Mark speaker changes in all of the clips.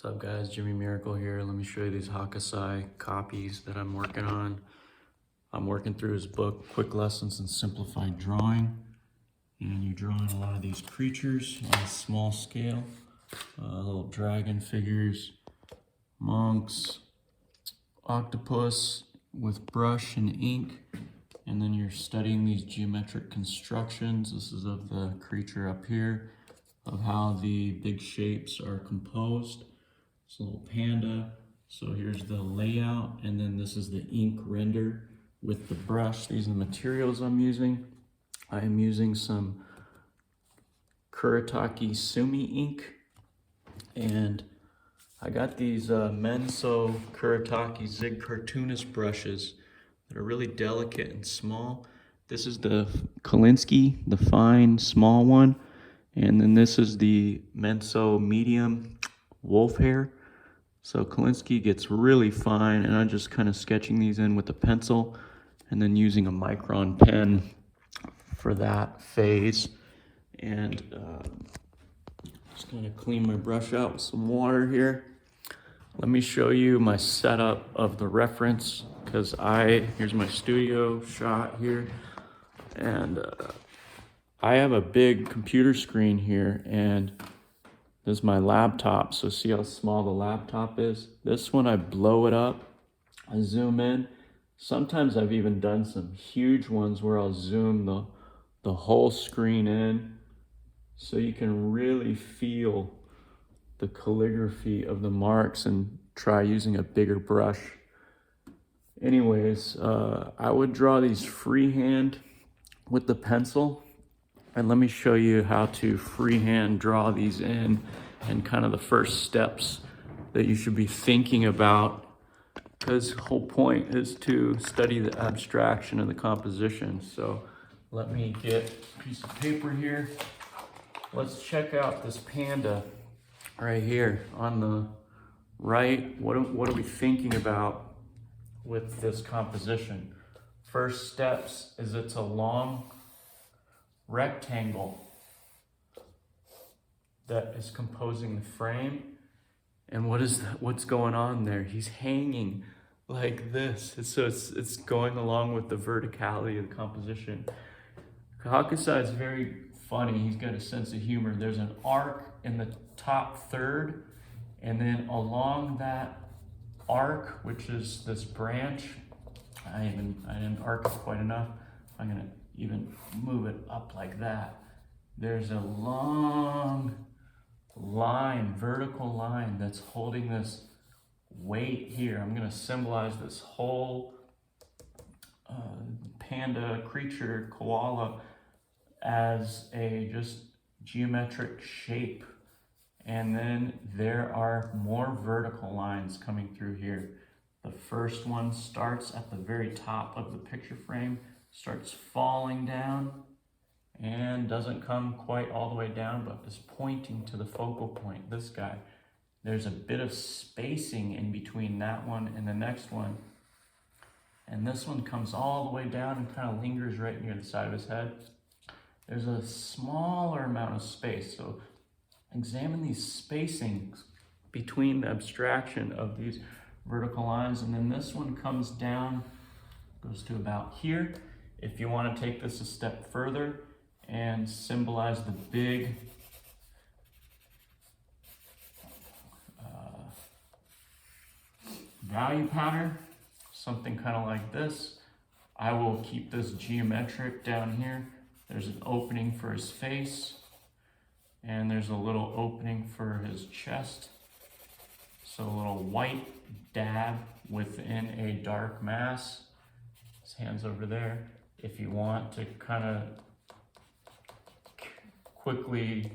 Speaker 1: What's up guys, Jimmy Miracle here. Let me show you these Hokusai copies that I'm working on. I'm working through his book, Quick Lessons in Simplified Drawing. And you're drawing a lot of these creatures on a small scale. Little dragon figures, monks, octopus with brush and ink. And then you're studying these geometric constructions. This is of the creature up here, of how the big shapes are composed. It's a little panda. So here's the layout, and then this is the ink render with the brush. These are the materials I'm using. I am using some Kuretake Sumi ink, and I got these Menso Kuretake Zig cartoonist brushes that are really delicate and small. This is the Kalinsky, the fine small one, and then this is the Menso medium wolf hair. So Kalinsky gets really fine, and I'm just kind of sketching these in with a pencil and then using a micron pen for that phase. And just gonna clean my brush out with some water here. Let me show you my setup of the reference, because here's my studio shot here. And I have a big computer screen here, and this is my laptop, so see how small the laptop is? This one, I blow it up, I zoom in. Sometimes I've even done some huge ones where I'll zoom the whole screen in, so you can really feel the calligraphy of the marks and try using a bigger brush. Anyways, I would draw these freehand with the pencil. And let me show you how to freehand draw these in, and kind of the first steps that you should be thinking about, because the whole point is to study the abstraction and the composition. So let me get a piece of paper here. Let's check out this panda right here on the right. What are we thinking about with this composition? First steps is it's a long rectangle that is composing the frame. And what's going on there? He's hanging like this. So it's going along with the verticality of the composition. Hokusai is very funny. He's got a sense of humor. There's an arc in the top third, and then along that arc, which is this branch, I didn't arc it quite enough. I'm gonna even move it up like that. There's a long line, vertical line, that's holding this weight here. I'm gonna symbolize this whole panda creature, koala, as a just geometric shape. And then there are more vertical lines coming through here. The first one starts at the very top of the picture frame, starts falling down, and doesn't come quite all the way down, but is pointing to the focal point, this guy. There's a bit of spacing in between that one and the next one. And this one comes all the way down and kind of lingers right near the side of his head. There's a smaller amount of space, so examine these spacings between the abstraction of these vertical lines. And then this one comes down, goes to about here. If you want to take this a step further and symbolize the big value pattern, something kind of like this, I will keep this geometric down here. There's an opening for his face, and there's a little opening for his chest. So a little white dab within a dark mass. His hand's over there. If you want to kind of quickly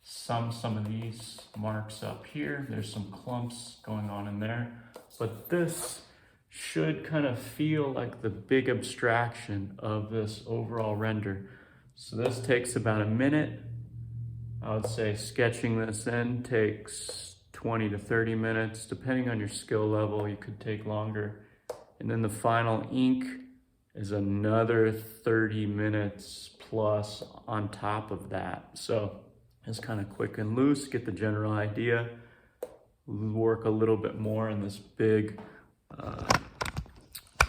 Speaker 1: sum some of these marks up here, there's some clumps going on in there. But this should kind of feel like the big abstraction of this overall render. So this takes about a minute. I would say sketching this in takes 20 to 30 minutes. Depending on your skill level, you could take longer. And then the final ink is another 30 minutes plus on top of that. So it's kind of quick and loose, get the general idea. work a little bit more in this big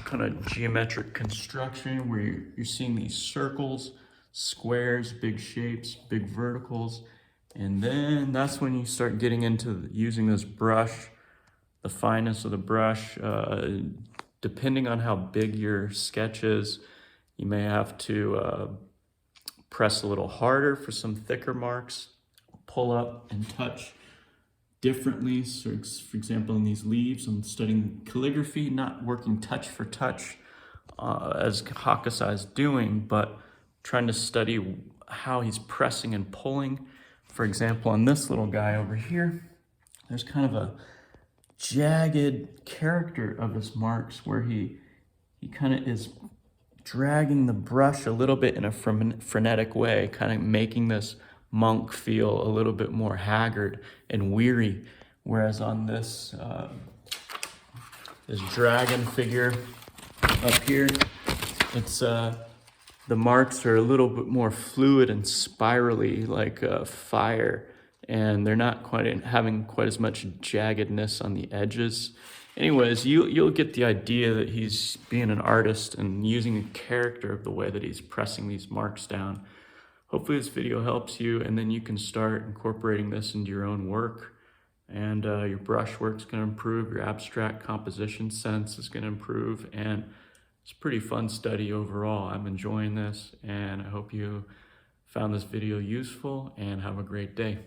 Speaker 1: kind of geometric construction where you're seeing these circles, squares, big shapes, big verticals. And then that's when you start getting into using this brush, the fineness of the brush. Depending on how big your sketch is, you may have to press a little harder for some thicker marks, pull up and touch differently. So for example, in these leaves, I'm studying calligraphy, not working touch for touch as Hokusai is doing, but trying to study how he's pressing and pulling. For example, on this little guy over here, there's kind of a jagged character of his marks where he kind of is dragging the brush a little bit in a frenetic way, kind of making this monk feel a little bit more haggard and weary. Whereas on this this dragon figure up here, it's the marks are a little bit more fluid and spirally, like fire, and they're not quite having quite as much jaggedness on the edges. Anyways, you'll get the idea that he's being an artist and using a character of the way that he's pressing these marks down. Hopefully this video helps you, and then you can start incorporating this into your own work, and your brush work's going to improve, your abstract composition sense is going to improve, and it's a pretty fun study overall. I'm enjoying this, and I hope you found this video useful, and have a great day.